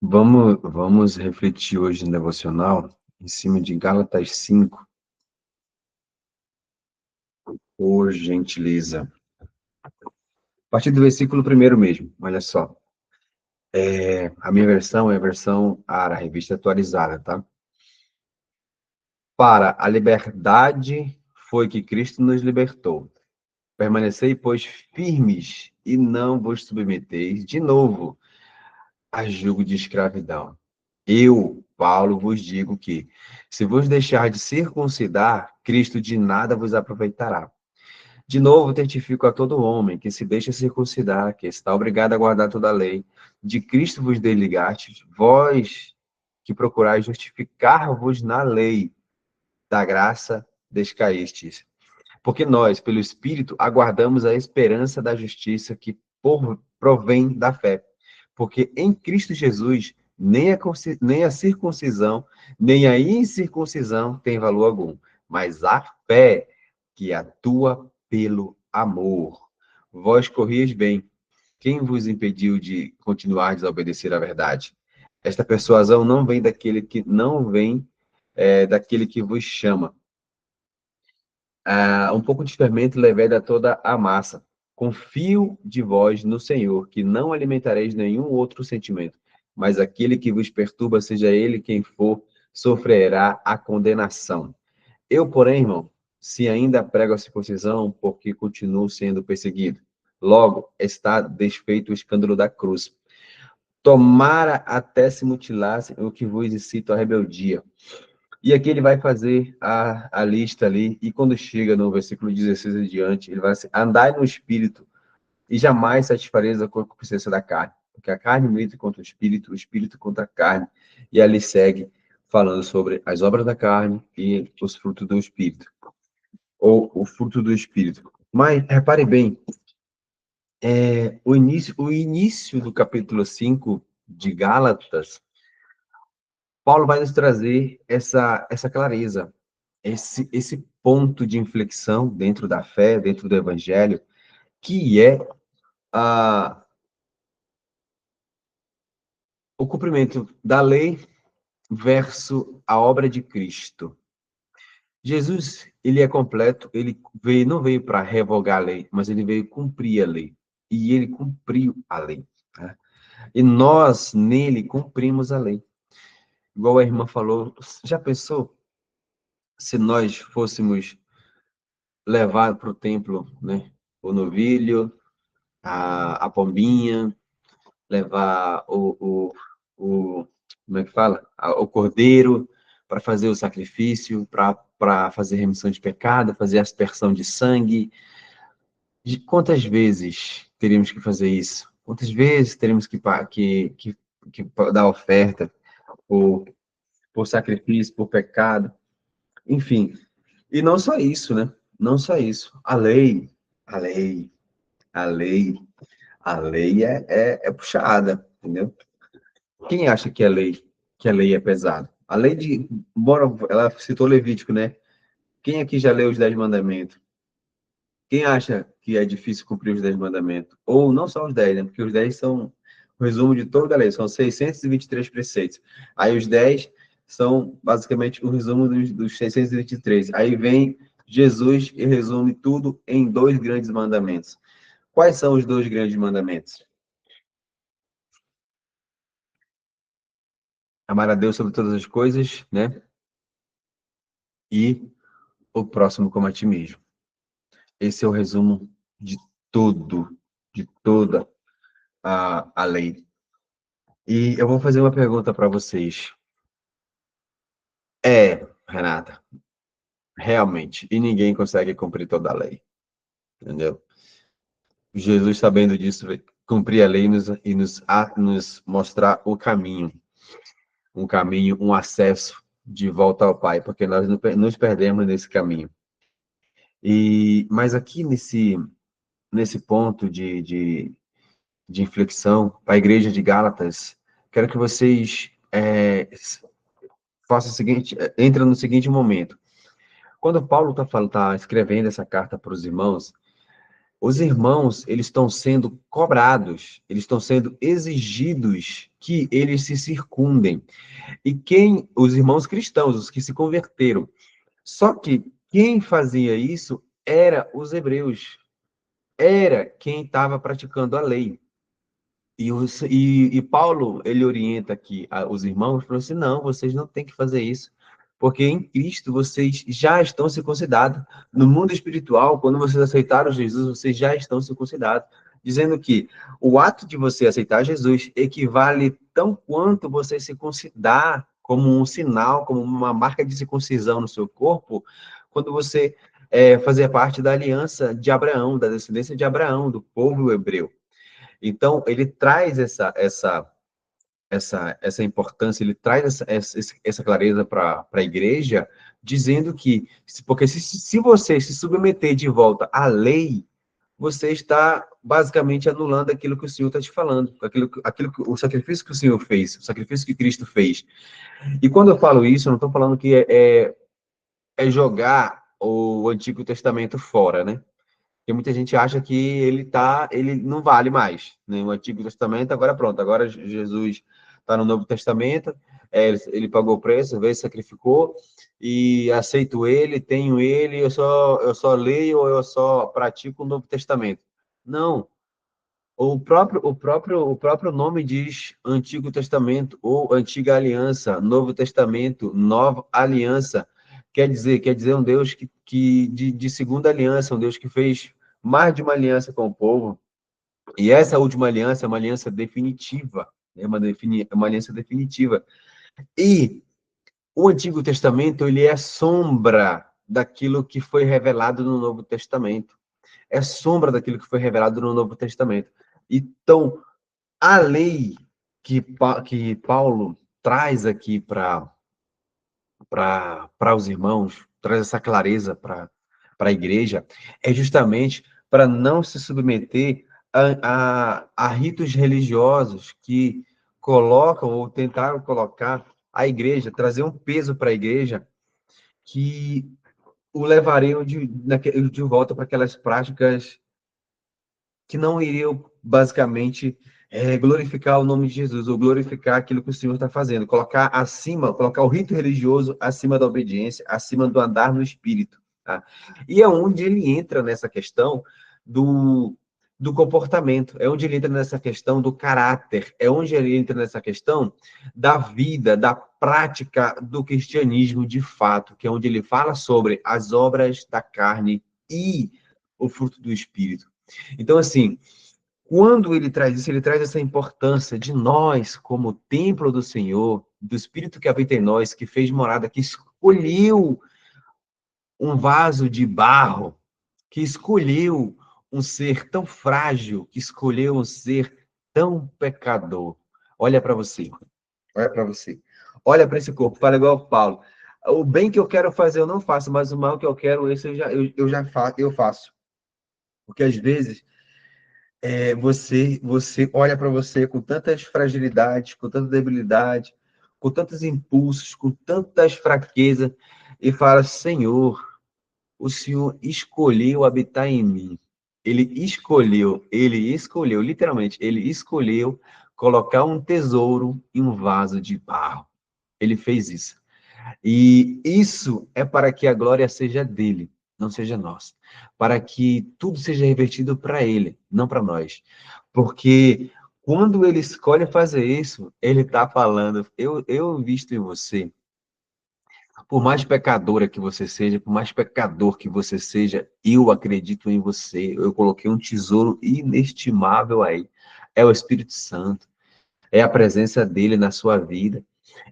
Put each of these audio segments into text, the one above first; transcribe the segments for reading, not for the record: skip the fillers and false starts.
Vamos refletir hoje no devocional em cima de Gálatas 5, por gentileza. A partir do versículo primeiro mesmo, olha só. A minha versão é a versão ARA, revista atualizada, tá? Para a liberdade foi que Cristo nos libertou. Permanecei, pois, firmes e não vos submeteis de novo a jugo de escravidão. Eu, Paulo, vos digo que, se vos deixar de circuncidar, Cristo de nada vos aproveitará. De novo, testifico a todo homem que se deixa circuncidar, que está obrigado a guardar toda a lei. De Cristo vos desligastes, vós que procurais justificar-vos na lei, da graça descaístes. Porque nós, pelo Espírito, aguardamos a esperança da justiça que provém da fé. Porque em Cristo Jesus, nem a circuncisão, nem a incircuncisão tem valor algum, mas a fé que atua pelo amor. Vós corrieis bem. Quem vos impediu de continuar a desobedecer à verdade? Esta persuasão não vem daquele que não vem, daquele que vos chama. Um pouco de fermento leveda toda a massa. Confio de vós no Senhor, que não alimentareis nenhum outro sentimento, mas aquele que vos perturba, seja ele quem for, sofrerá a condenação. Eu, porém, irmão, se ainda prego a circuncisão, porque continuo sendo perseguido. Logo, está desfeito o escândalo da cruz. Tomara até se mutilasse o que vos incita à rebeldia. E aqui ele vai fazer a lista ali, e quando chega no versículo 16 adiante, ele vai assim, andai no Espírito, e jamais satisfareis a concupiscência da carne, porque a carne milita contra o Espírito contra a carne, e ali segue falando sobre as obras da carne e os frutos do Espírito, ou o fruto do Espírito. Mas, repare bem, o início do capítulo 5 de Gálatas, Paulo vai nos trazer essa clareza, esse ponto de inflexão dentro da fé, dentro do evangelho, que é a, o cumprimento da lei versus a obra de Cristo. Jesus, ele é completo, ele não veio para revogar a lei, mas ele veio cumprir a lei. E ele cumpriu a lei. Tá? E nós, nele, cumprimos a lei. Igual a irmã falou, já pensou se nós fôssemos levar para o templo, né, o novilho, a pombinha, levar como é que fala? O cordeiro para fazer o sacrifício, para fazer remissão de pecado, fazer aspersão de sangue. De quantas vezes teríamos que fazer isso? Quantas vezes teríamos que dar oferta por sacrifício, por pecado? Enfim, e não só isso, né? Não só isso. A lei, a lei, a lei é puxada, entendeu? Quem acha que a lei é pesada? A lei de, bora, ela citou Levítico, né? Quem aqui já leu os 10 mandamentos? Quem acha que é difícil cumprir os 10 mandamentos? Ou não só os 10, né? Porque os 10 são o resumo de toda a lei, são 623 preceitos. Aí os 10 são basicamente o resumo dos 623. Aí vem Jesus e resume tudo em dois grandes mandamentos. Quais são os dois grandes mandamentos? Amar a Deus sobre todas as coisas, né? E o próximo como a ti mesmo. Esse é o resumo de tudo, de toda a lei. E eu vou fazer uma pergunta para vocês. Renata, realmente, e ninguém consegue cumprir toda a lei, entendeu? Jesus, sabendo disso, veio cumprir a lei nos mostrar o caminho, um caminho, um acesso de volta ao Pai, porque nós nos perdemos nesse caminho. Mas aqui nesse ponto de inflexão, para a igreja de Gálatas, quero que vocês façam o seguinte, entra no seguinte momento. Quando Paulo está escrevendo essa carta para os irmãos, Os irmãos, eles estão sendo cobrados, eles estão sendo exigidos que eles se circundem. E os irmãos cristãos, os que se converteram. Só que quem fazia isso era os hebreus, era quem estava praticando a lei. E Paulo, ele orienta aqui os irmãos, falou assim, não, vocês não têm que fazer isso, porque em Cristo vocês já estão circuncidados. No mundo espiritual, quando vocês aceitaram Jesus, vocês já estão circuncidados. Dizendo que o ato de você aceitar Jesus equivale tão quanto você circuncidar como um sinal, como uma marca de circuncisão no seu corpo, quando você fazia parte da aliança de Abraão, da descendência de Abraão, do povo hebreu. Então, ele traz essa importância, ele traz essa clareza para a igreja, dizendo que, porque se você se submeter de volta à lei, você está basicamente anulando aquilo que o Senhor está te falando, o sacrifício que o Senhor fez, o sacrifício que Cristo fez. E quando eu falo isso, eu não estou falando que é jogar o Antigo Testamento fora, né? Porque muita gente acha que ele não vale mais, né? O Antigo Testamento, agora pronto, agora Jesus está no Novo Testamento, ele pagou o preço, veio, sacrificou, e aceito ele, tenho ele, eu só leio ou eu só pratico o Novo Testamento. Não, o próprio nome diz Antigo Testamento, ou Antiga Aliança, Novo Testamento, Nova Aliança. Quer dizer um Deus de segunda aliança, um Deus que fez mais de uma aliança com o povo. E essa última aliança é uma aliança definitiva, é uma aliança definitiva. E o Antigo Testamento, ele é sombra daquilo que foi revelado no Novo Testamento. É sombra daquilo que foi revelado no Novo Testamento. Então, a lei que Paulo traz aqui para os irmãos, traz essa clareza para a igreja, é justamente para não se submeter a ritos religiosos que colocam ou tentaram colocar a igreja, trazer um peso para a igreja que o levariam de volta para aquelas práticas que não iriam, basicamente, glorificar o nome de Jesus, ou glorificar aquilo que o Senhor está fazendo, colocar o rito religioso acima da obediência, acima do andar no Espírito. Tá? E é onde ele entra nessa questão do comportamento, é onde ele entra nessa questão do caráter, é onde ele entra nessa questão da vida, da prática do cristianismo de fato, que é onde ele fala sobre as obras da carne e o fruto do Espírito. Então, assim, quando ele traz isso, ele traz essa importância de nós, como templo do Senhor, do Espírito que habita em nós, que fez morada, que escolheu um vaso de barro, que escolheu um ser tão frágil, que escolheu um ser tão pecador. Olha para você, olha para você. Olha para esse corpo, fala igual Paulo. O bem que eu quero fazer eu não faço, mas o mal que eu quero, esse eu faço. Porque às vezes você olha para você com tantas fragilidades, com tanta debilidade, com tantos impulsos, com tantas fraquezas, e fala: Senhor, o Senhor escolheu habitar em mim. Ele escolheu, literalmente, ele escolheu colocar um tesouro em um vaso de barro. Ele fez isso. E isso é para que a glória seja dele, não seja nossa. Para que tudo seja revertido para ele, não para nós. Porque quando ele escolhe fazer isso, ele está falando, eu visto em você, por mais pecadora que você seja, por mais pecador que você seja, eu acredito em você. Eu coloquei um tesouro inestimável aí. É o Espírito Santo, é a presença dele na sua vida.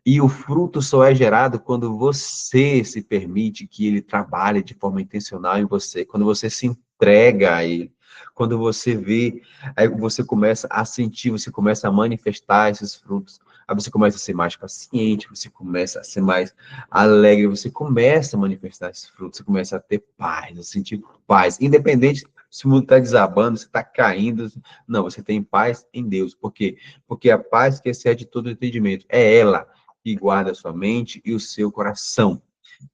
E o fruto só é gerado quando você se permite que ele trabalhe de forma intencional em você, quando você se entrega a ele, quando você vê, aí você começa a sentir, você começa a manifestar esses frutos, aí você começa a ser mais paciente, você começa a ser mais alegre, você começa a manifestar esses frutos, você começa a ter paz, a sentir paz, independente se o mundo está desabando, se está caindo, não, você tem paz em Deus, por quê? Porque a paz que excede todo entendimento é ela que guarda a sua mente e o seu coração.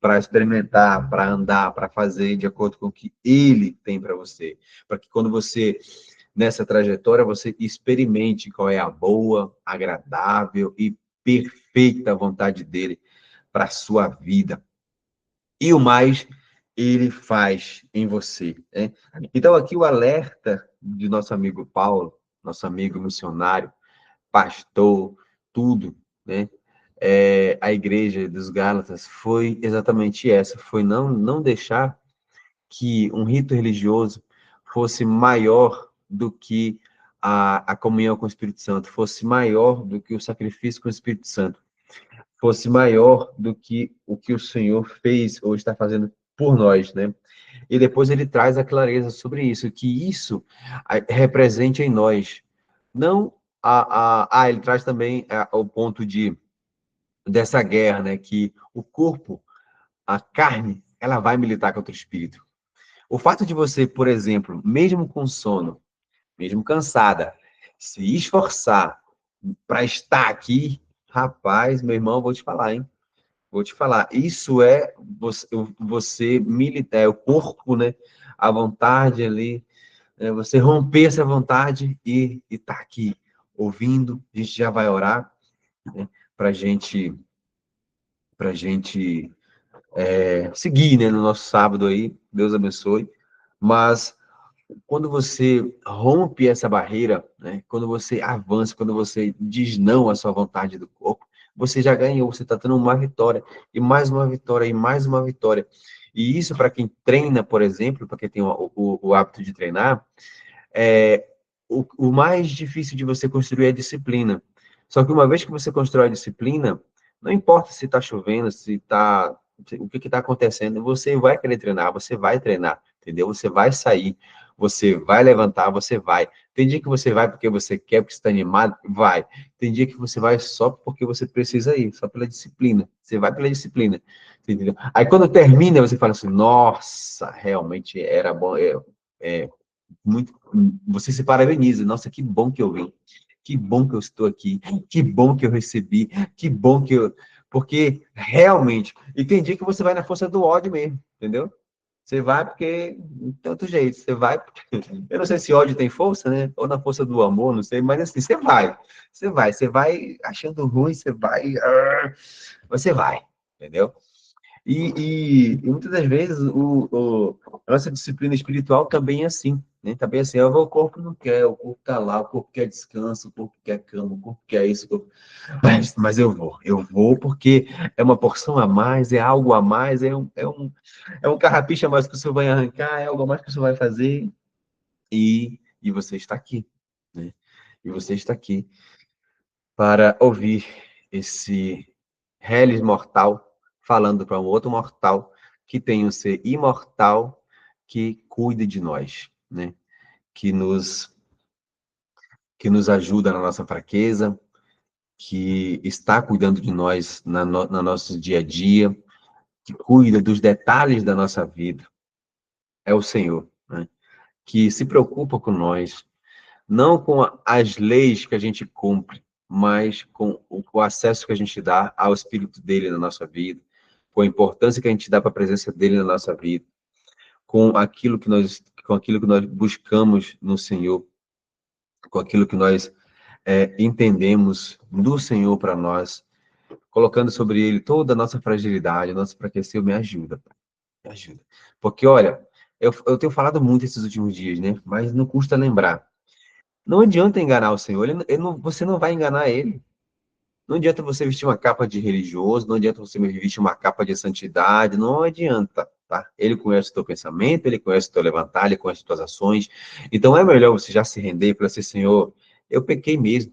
para experimentar, para andar, para fazer de acordo com o que Ele tem para você. Para que quando você, nessa trajetória, você experimente qual é a boa, agradável e perfeita vontade dele para a sua vida. E o mais ele faz em você, né? Então, aqui o alerta de nosso amigo Paulo, nosso amigo missionário, pastor, tudo, né? A igreja dos Gálatas foi exatamente essa, foi não deixar que um rito religioso fosse maior do que a comunhão com o Espírito Santo, fosse maior do que o sacrifício com o Espírito Santo, fosse maior do que o que o Senhor fez ou está fazendo por nós, né? E depois ele traz a clareza sobre isso, que isso represente em nós, não ele traz também o ponto dessa guerra, né? Que o corpo, a carne, ela vai militar contra o espírito. O fato de você, por exemplo, mesmo com sono, mesmo cansada, se esforçar para estar aqui, rapaz, meu irmão, vou te falar, hein? Vou te falar, isso é você militar, é o corpo, né? A vontade ali, você romper essa vontade e tá aqui ouvindo. A gente já vai orar, né? Para gente seguir, né? No nosso sábado aí, Deus abençoe. Mas quando você rompe essa barreira, né? Quando você avança, quando você diz não à sua vontade do corpo, você já ganhou, você está tendo uma vitória, e mais uma vitória, e mais uma vitória. E isso, para quem treina, por exemplo, para quem tem o hábito de treinar, é, o mais difícil de você construir é a disciplina. Só que uma vez que você constrói a disciplina, não importa se está chovendo, se está o que está acontecendo, você vai querer treinar, você vai treinar, entendeu? Você vai sair, você vai levantar, você vai. Tem dia que você vai porque você quer, porque você está animado, vai. Tem dia que você vai só porque você precisa ir, só pela disciplina. Você vai pela disciplina, entendeu? Aí quando termina, você fala assim, nossa, realmente era bom, é, muito, você se parabeniza. Nossa, que bom que eu vim. Que bom que eu estou aqui. Que bom que eu recebi. Que bom que eu. Porque realmente. E tem dia que você vai na força do ódio mesmo, entendeu? Você vai porque. De tanto jeito. Você vai. Eu não sei se ódio tem força, né? Ou na força do amor, não sei. Mas assim, você vai. Você vai. Você vai achando ruim, você vai. Você vai. Entendeu? E muitas das vezes a nossa disciplina espiritual também é assim, né? Também é assim, o corpo não quer, o corpo está lá, o corpo quer descanso, o corpo quer cama, o corpo quer isso, mas eu vou porque é uma porção a mais, é algo a mais, é um carrapicho a mais que o senhor vai arrancar, é algo a mais que o senhor vai fazer, e você está aqui, né? E você está aqui para ouvir esse reles mortal falando para um outro mortal que tem um ser imortal que cuida de nós, né? Que nos que nos ajuda na nossa fraqueza, que está cuidando de nós na nosso dia a dia, que cuida dos detalhes da nossa vida. É o Senhor, né? Que se preocupa com nós, não com as leis que a gente cumpre, mas com o acesso que a gente dá ao Espírito dele na nossa vida, com a importância que a gente dá para a presença dele na nossa vida, com aquilo que nós buscamos no Senhor, com aquilo que nós entendemos do Senhor para nós, colocando sobre ele toda a nossa fragilidade, a nossa fraqueza. Me ajuda, Pai, me ajuda. Porque, olha, eu tenho falado muito esses últimos dias, né? Mas não custa lembrar. Não adianta enganar o Senhor, você não vai enganar ele. Não adianta você vestir uma capa de religioso, não adianta você vestir uma capa de santidade, não adianta, tá? Ele conhece o teu pensamento, ele conhece o teu levantar, ele conhece as tuas ações. Então é melhor você já se render e falar assim, Senhor, eu pequei mesmo,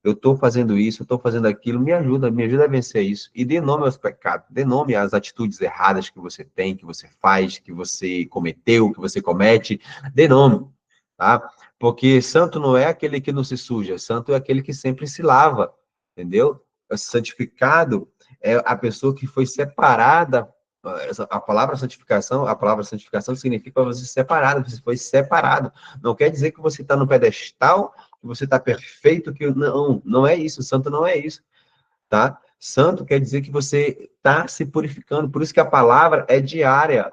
eu estou fazendo isso, eu estou fazendo aquilo, me ajuda a vencer isso. E dê nome aos pecados, dê nome às atitudes erradas que você tem, que você faz, que você cometeu, que você comete, dê nome, tá? Porque santo não é aquele que não se suja, santo é aquele que sempre se lava, entendeu? Santificado é a pessoa que foi separada. A palavra santificação significa você separado, você foi separado. Não quer dizer que você está no pedestal, que você está perfeito, que não é isso, santo não é isso, tá? Santo quer dizer que você está se purificando. Por isso que a palavra é diária.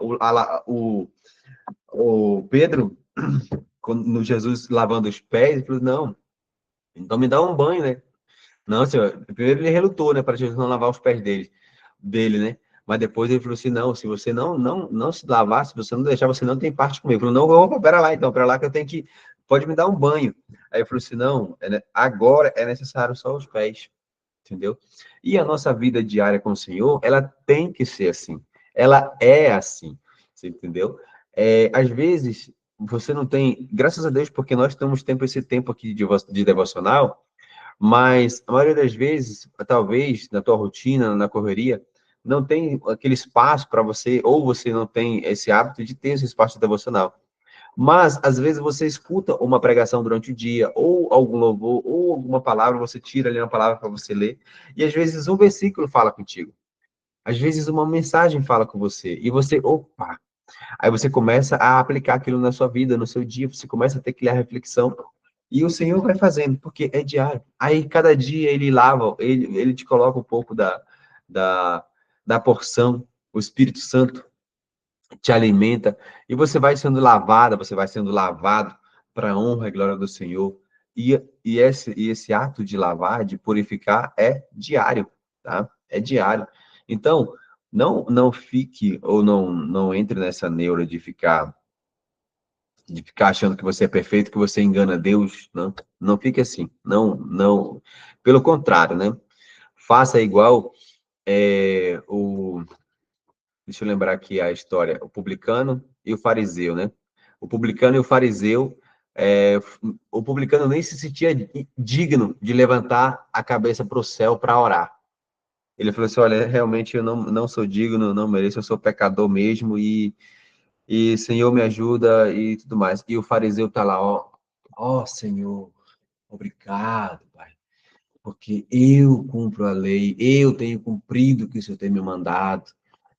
O Pedro, no Jesus lavando os pés, ele falou, não, então me dá um banho, né? Não, senhor. Primeiro ele relutou, né, para Jesus não lavar os pés dele, né? Mas depois ele falou assim, não, se você não se lavar, se você não deixar, você não tem parte comigo. Ele falou, não, opa, pera lá, então, pera lá que eu tenho que, pode me dar um banho. Aí ele falou assim, não, agora é necessário só os pés, entendeu? E a nossa vida diária com o Senhor, ela tem que ser assim. Ela é assim, você entendeu? Às vezes, você não tem, graças a Deus, porque nós temos esse tempo aqui de devocional, mas a maioria das vezes, talvez, na tua rotina, na correria, não tem aquele espaço para você, ou você não tem esse hábito de ter esse espaço devocional. Mas, às vezes, você escuta uma pregação durante o dia, ou algum louvor, ou alguma palavra, você tira ali uma palavra para você ler, e às vezes um versículo fala contigo. Às vezes uma mensagem fala com você, e você, opa! Aí você começa a aplicar aquilo na sua vida, no seu dia, você começa a ter que ler a reflexão, e o Senhor vai fazendo, porque é diário. Aí, cada dia, ele lava, ele te coloca um pouco da, da porção, o Espírito Santo te alimenta, e você vai sendo lavada, você vai sendo lavado para a honra e glória do Senhor. E esse ato de lavar, de purificar, é diário, tá? É diário. Então, não fique, ou não entre nessa neura de ficar achando que você é perfeito, que você engana Deus, não fique assim, não, pelo contrário, né? Faça igual deixa eu lembrar aqui a história, o publicano e o fariseu, né? O publicano e o fariseu, o publicano nem se sentia digno de levantar a cabeça para o céu para orar. Ele falou assim, olha, realmente eu não sou digno, não mereço, eu sou pecador mesmo, e Senhor me ajuda e tudo mais. E o fariseu tá lá, ó Senhor, obrigado, Pai, porque eu cumpro a lei, eu tenho cumprido o que o Senhor tem me mandado.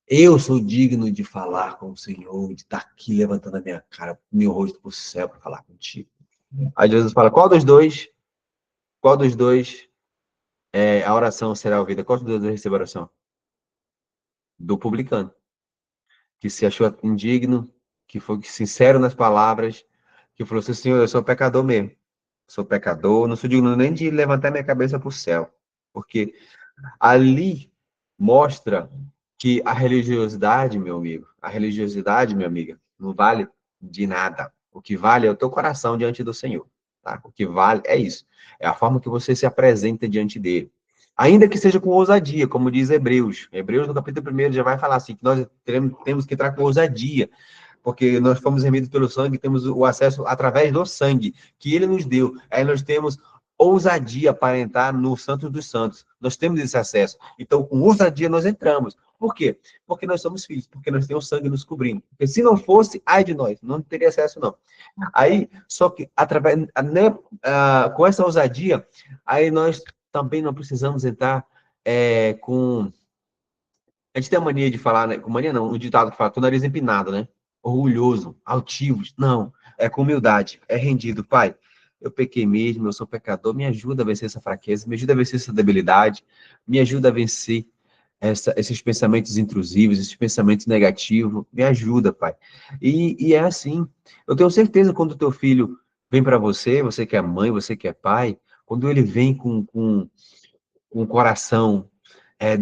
Eu sou digno de falar com o Senhor, de estar aqui levantando a minha cara, meu rosto para o céu para falar contigo. Aí Jesus fala, qual dos dois a oração será ouvida? Qual dos dois recebe a oração? Do publicano, que se achou indigno, que foi sincero nas palavras, que falou assim, Senhor, eu sou pecador mesmo. Sou pecador, não sou digno nem de levantar minha cabeça para o céu. Porque ali mostra que a religiosidade, meu amigo, a religiosidade, minha amiga, não vale de nada. O que vale é o teu coração diante do Senhor, tá? O que vale é isso. É a forma que você se apresenta diante dele. Ainda que seja com ousadia, como diz Hebreus. Hebreus, no capítulo 1, já vai falar assim, que nós temos que entrar com ousadia, porque nós fomos remidos pelo sangue, temos o acesso através do sangue que ele nos deu. Aí nós temos ousadia para entrar no Santo dos Santos. Nós temos esse acesso. Então, com ousadia, nós entramos. Por quê? Porque nós somos filhos, porque nós temos o sangue nos cobrindo. Porque se não fosse, ai de nós, não teria acesso, não. Aí, só que através, né, com essa ousadia, aí nós também não precisamos entrar com. A gente tem a mania de falar, né? Com mania não, um ditado que fala, com o nariz empinado, né? Orgulhoso, altivos. Não, é com humildade, é rendido. Pai, eu pequei mesmo, eu sou pecador, me ajuda a vencer essa fraqueza, me ajuda a vencer essa debilidade, me ajuda a vencer esses pensamentos intrusivos, esses pensamentos negativos, me ajuda, Pai. E é assim, eu tenho certeza quando o teu filho vem para você, você que é mãe, você que é pai, quando ele vem com o coração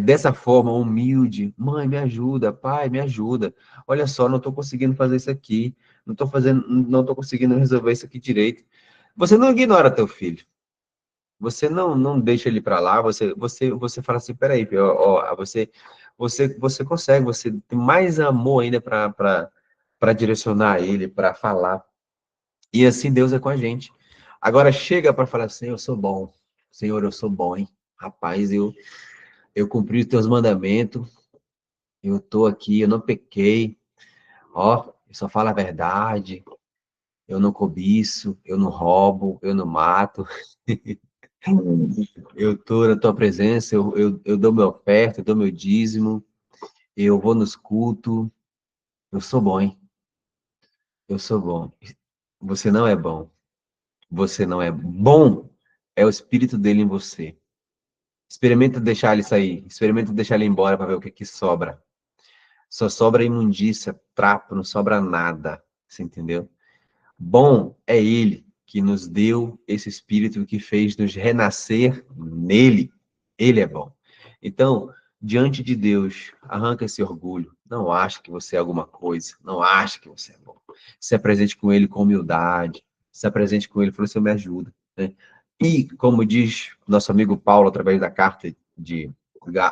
dessa forma, humilde, mãe, me ajuda, pai, me ajuda. Olha só, não estou conseguindo fazer isso aqui, não estou conseguindo resolver isso aqui direito. Você não ignora teu filho. Você não deixa ele para lá, você fala assim, peraí, ó, você consegue, você tem mais amor ainda para direcionar ele, para falar. E assim Deus é com a gente. Agora chega para falar assim, eu sou bom. Senhor, eu sou bom, hein? Rapaz, eu cumpri os teus mandamentos, eu tô aqui, eu não pequei, ó, eu só falo a verdade, eu não cobiço, eu não roubo, eu não mato, eu tô na tua presença, eu dou meu oferta, eu dou meu dízimo, eu vou nos cultos, eu sou bom, hein? Eu sou bom. Você não é bom, você não é bom, é o Espírito dele em você. Experimenta deixar ele sair. Experimenta deixar ele embora para ver o que sobra. Só sobra imundícia, trapo, não sobra nada. Você entendeu? Bom é ele que nos deu esse espírito que fez nos renascer nele. Ele é bom. Então, diante de Deus, arranca esse orgulho. Não acha que você é alguma coisa. Não acha que você é bom. Se apresente com ele com humildade. Se apresente com ele, falou, Senhor, me ajuda. Né? E, como diz nosso amigo Paulo, através da carta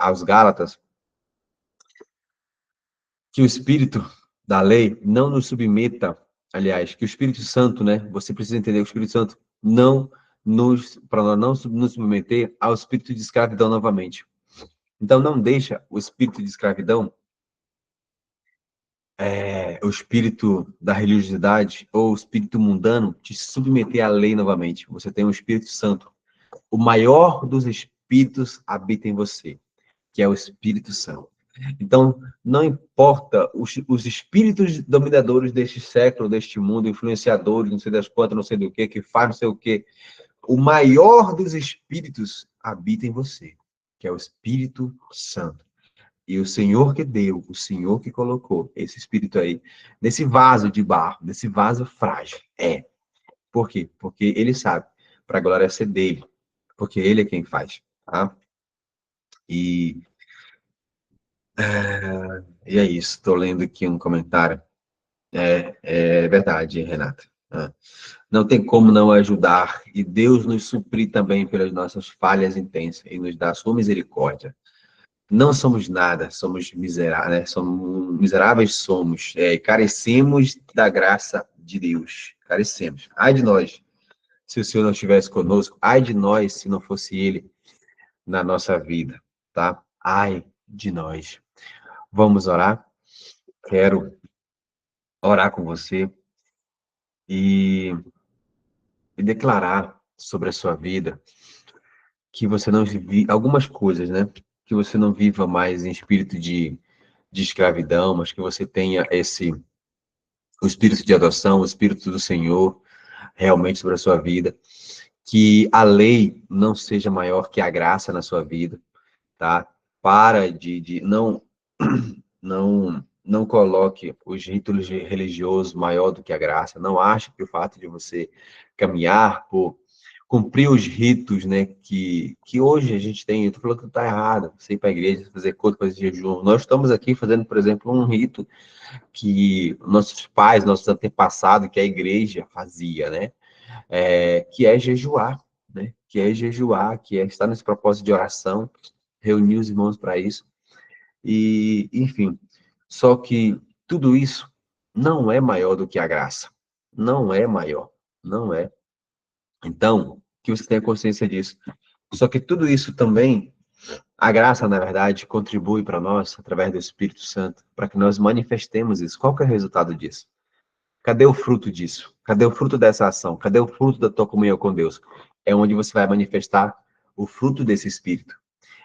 aos Gálatas, que o espírito da lei não nos submeta, aliás, que o Espírito Santo, né? Você precisa entender que o Espírito Santo não para nós não nos submeter ao espírito de escravidão novamente. Então, não deixa o espírito de escravidão, o espírito da religiosidade ou o espírito mundano te submeter à lei novamente. Você tem o Espírito Santo. O maior dos espíritos habita em você, que é o Espírito Santo. Então, não importa os espíritos dominadores deste século, deste mundo, influenciadores, não sei das quantas, não sei do que faz não sei o quê. O maior dos espíritos habita em você, que é o Espírito Santo. E o Senhor que deu, o Senhor que colocou esse espírito aí, nesse vaso de barro, nesse vaso frágil. Por quê? Porque ele sabe, para a glória ser dele, porque ele é quem faz, tá? E E é isso, estou lendo aqui um comentário. É verdade, Renata. Não tem como não ajudar, e Deus nos suprir também pelas nossas falhas intensas e nos dá a sua misericórdia. Não somos nada, somos miseráveis, né? Miseráveis somos, carecemos da graça de Deus, carecemos. Ai de nós, se o Senhor não estivesse conosco, ai de nós, se não fosse Ele na nossa vida, tá? Ai de nós. Vamos orar? Quero orar com você e, declarar sobre a sua vida que você não vive algumas coisas, né? Que você não viva mais em espírito de escravidão, mas que você tenha o espírito de adoção, o espírito do Senhor realmente sobre a sua vida, que a lei não seja maior que a graça na sua vida, tá? Para não não coloque os ritos religiosos maior do que a graça. Não ache que o fato de você caminhar por cumprir os ritos, né, que hoje a gente tem, eu tô falando que está errado, você ir para a igreja, fazer culto, fazer jejum. Nós estamos aqui fazendo, por exemplo, um rito que nossos pais, nossos antepassados, que a igreja fazia, né, que é jejuar, né, que é jejuar, que é estar nesse propósito de oração, reunir os irmãos para isso. E, enfim, só que tudo isso não é maior do que a graça. Não é maior. Não é. Então, que você tenha consciência disso. Só que tudo isso também, a graça, na verdade, contribui para nós, através do Espírito Santo, para que nós manifestemos isso. Qual que é o resultado disso? Cadê o fruto disso? Cadê o fruto dessa ação? Cadê o fruto da tua comunhão com Deus? É onde você vai manifestar o fruto desse Espírito.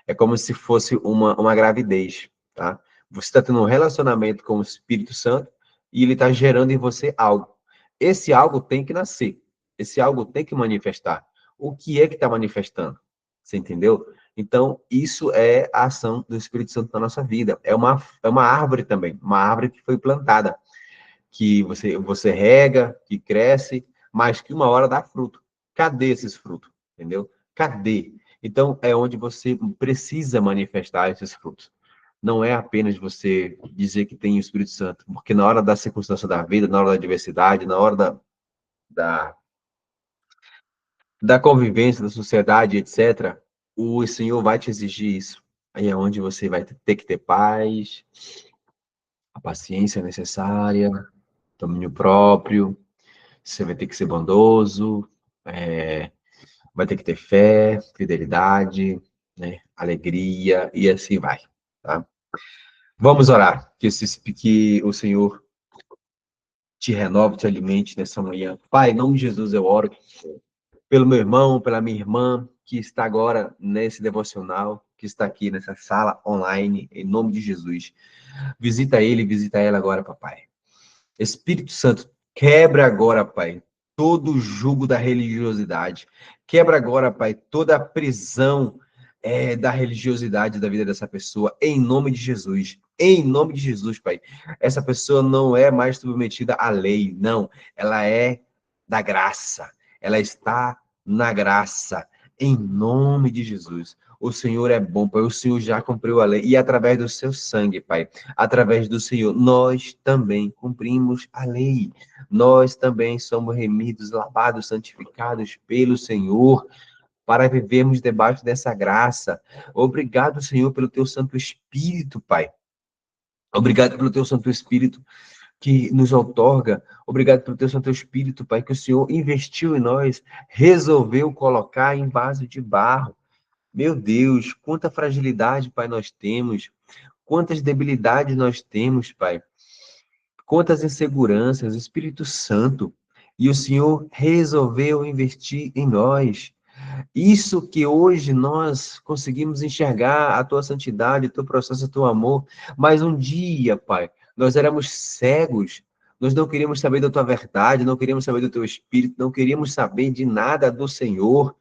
É como se fosse uma gravidez, tá? Você está tendo um relacionamento com o Espírito Santo e ele está gerando em você algo. Esse algo tem que nascer. Esse algo tem que manifestar. O que é que está manifestando? Você entendeu? Então, isso é a ação do Espírito Santo na nossa vida. É uma árvore também, uma árvore que foi plantada, que você rega, que cresce, mas que uma hora dá fruto. Cadê esses frutos? Entendeu? Cadê? Então, é onde você precisa manifestar esses frutos. Não é apenas você dizer que tem o Espírito Santo, porque na hora da circunstância da vida, na hora da adversidade, na hora da, da convivência, da sociedade, etc., o Senhor vai te exigir isso. Aí é onde você vai ter que ter paz, a paciência necessária, domínio próprio, você vai ter que ser bondoso, vai ter que ter fé, fidelidade, né, alegria, e assim vai, tá? Vamos orar, que o Senhor te renove, te alimente nessa manhã. Pai, em nome de Jesus eu oro pelo meu irmão, pela minha irmã, que está agora nesse devocional, que está aqui nessa sala online, em nome de Jesus. Visita ele, visita ela agora, papai. Espírito Santo, quebra agora, Pai, todo o jugo da religiosidade. Quebra agora, Pai, toda a prisão da religiosidade da vida dessa pessoa, em nome de Jesus. Em nome de Jesus, Pai. Essa pessoa não é mais submetida à lei, não. Ela é da graça. Ela está na graça. Em nome de Jesus. O Senhor é bom, Pai. O Senhor já cumpriu a lei. E através do seu sangue, Pai, através do Senhor, nós também cumprimos a lei. Nós também somos remidos, lavados, santificados pelo Senhor, para vivermos debaixo dessa graça. Obrigado, Senhor, pelo teu Santo Espírito, Pai. Obrigado pelo teu Santo Espírito que nos outorga. Obrigado pelo teu Santo Espírito, Pai, que o Senhor investiu em nós, resolveu colocar em vaso de barro. Meu Deus, quanta fragilidade, Pai, nós temos. Quantas debilidades nós temos, Pai. Quantas inseguranças, Espírito Santo. E o Senhor resolveu investir em nós. Isso que hoje nós conseguimos enxergar a tua santidade, o teu processo, o teu amor, mas um dia, Pai, nós éramos cegos, nós não queríamos saber da tua verdade, não queríamos saber do teu espírito, não queríamos saber de nada do Senhor,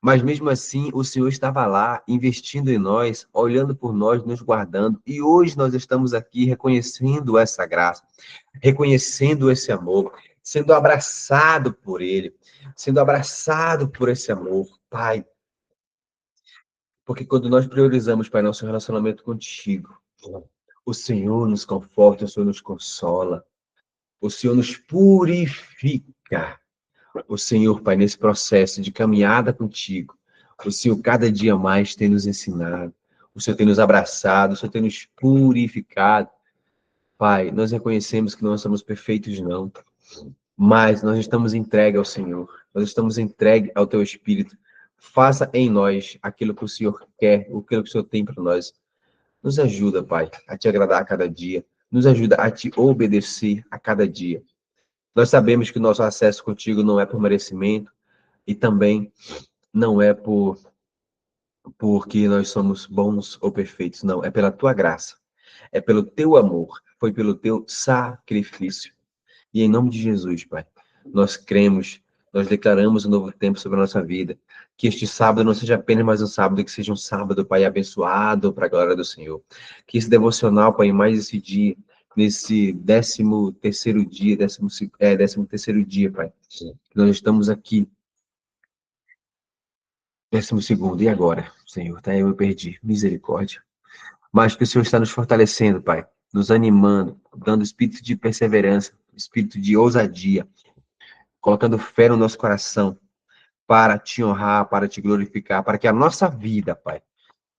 mas mesmo assim o Senhor estava lá, investindo em nós, olhando por nós, nos guardando, e hoje nós estamos aqui reconhecendo essa graça, reconhecendo esse amor, sendo abraçado por Ele, sendo abraçado por esse amor, Pai. Porque quando nós priorizamos, Pai, nosso relacionamento contigo, o Senhor nos conforta, o Senhor nos consola, o Senhor nos purifica. O Senhor, Pai, nesse processo de caminhada contigo, o Senhor cada dia mais tem nos ensinado, o Senhor tem nos abraçado, o Senhor tem nos purificado. Pai, nós reconhecemos que não somos perfeitos, não, mas nós estamos entregues ao Senhor, nós estamos entregues ao Teu Espírito. Faça em nós aquilo que o Senhor quer, aquilo que o Senhor tem para nós. Nos ajuda, Pai, a Te agradar a cada dia. Nos ajuda a Te obedecer a cada dia. Nós sabemos que o nosso acesso contigo não é por merecimento e também não é porque nós somos bons ou perfeitos. Não, é pela Tua graça. É pelo Teu amor. Foi pelo Teu sacrifício. E em nome de Jesus, Pai, nós cremos, nós declaramos um novo tempo sobre a nossa vida. Que este sábado não seja apenas mais um sábado, que seja um sábado, Pai, abençoado para a glória do Senhor. Que esse devocional, Pai, mais esse dia, nesse 13º dia, 13º dia, Pai, que nós estamos aqui, 12º, e agora, Senhor, tá? Eu me perdi, misericórdia. Mas que o Senhor está nos fortalecendo, Pai, nos animando, dando espírito de perseverança, espírito de ousadia, colocando fé no nosso coração para te honrar, para te glorificar, para que a nossa vida, Pai,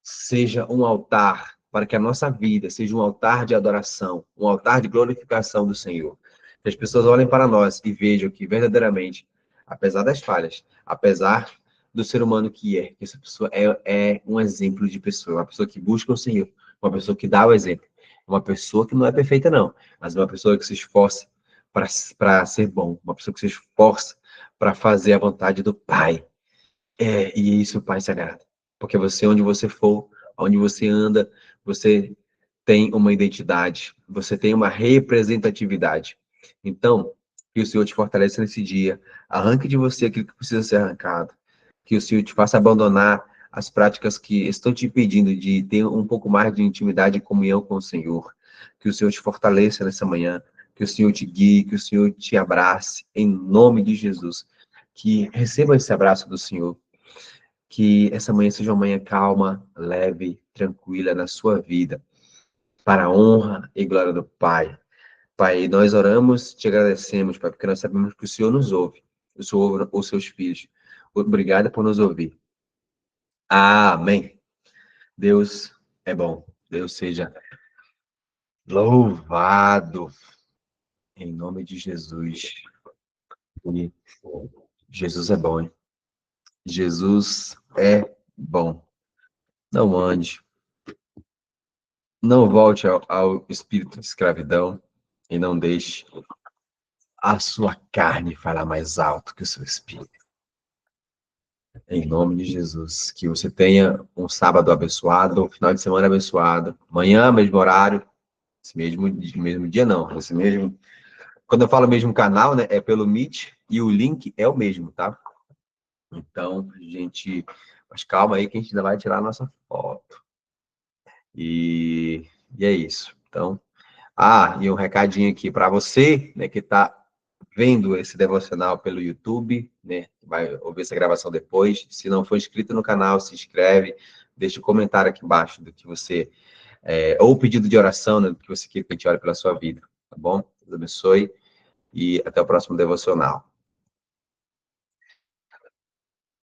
seja um altar, para que a nossa vida seja um altar de adoração, um altar de glorificação do Senhor. Que as pessoas olhem para nós e vejam que verdadeiramente, apesar das falhas, apesar do ser humano que essa pessoa é um exemplo de pessoa, uma pessoa que busca o Senhor, uma pessoa que dá o exemplo, uma pessoa que não é perfeita não, mas uma pessoa que se esforça para ser bom, uma pessoa que se esforça para fazer a vontade do Pai. E isso o Pai se agrada. Porque você, onde você for, onde você anda, você tem uma identidade, você tem uma representatividade. Então, que o Senhor te fortaleça nesse dia, arranque de você aquilo que precisa ser arrancado, que o Senhor te faça abandonar as práticas que estão te impedindo de ter um pouco mais de intimidade e comunhão com o Senhor, que o Senhor te fortaleça nessa manhã, que o Senhor te guie, que o Senhor te abrace, em nome de Jesus, que receba esse abraço do Senhor, que essa manhã seja uma manhã calma, leve, tranquila na sua vida, para a honra e glória do Pai. Pai, nós oramos, te agradecemos, Pai, porque nós sabemos que o Senhor nos ouve, o Senhor ouve os seus filhos. Obrigado por nos ouvir. Amém. Deus é bom. Deus seja louvado em nome de Jesus. E Jesus é bom, hein? Jesus é bom. Não ande, não volte ao espírito de escravidão e não deixe a sua carne falar mais alto que o seu espírito. Em nome de Jesus, que você tenha um sábado abençoado, um final de semana abençoado. Amanhã, mesmo horário, esse mesmo dia não, esse mesmo... Quando eu falo mesmo canal, né, é pelo Meet e o link é o mesmo, tá? Então, a gente Mas calma aí que a gente ainda vai tirar a nossa foto. E é isso. Então, e um recadinho aqui para você, né, que está vendo esse devocional pelo YouTube, né, vai ouvir essa gravação depois. Se não for inscrito no canal, se inscreve, deixa um comentário aqui embaixo do que você, ou pedido de oração, né, do que você quer que a gente ore pela sua vida, tá bom? Deus abençoe e até o próximo devocional.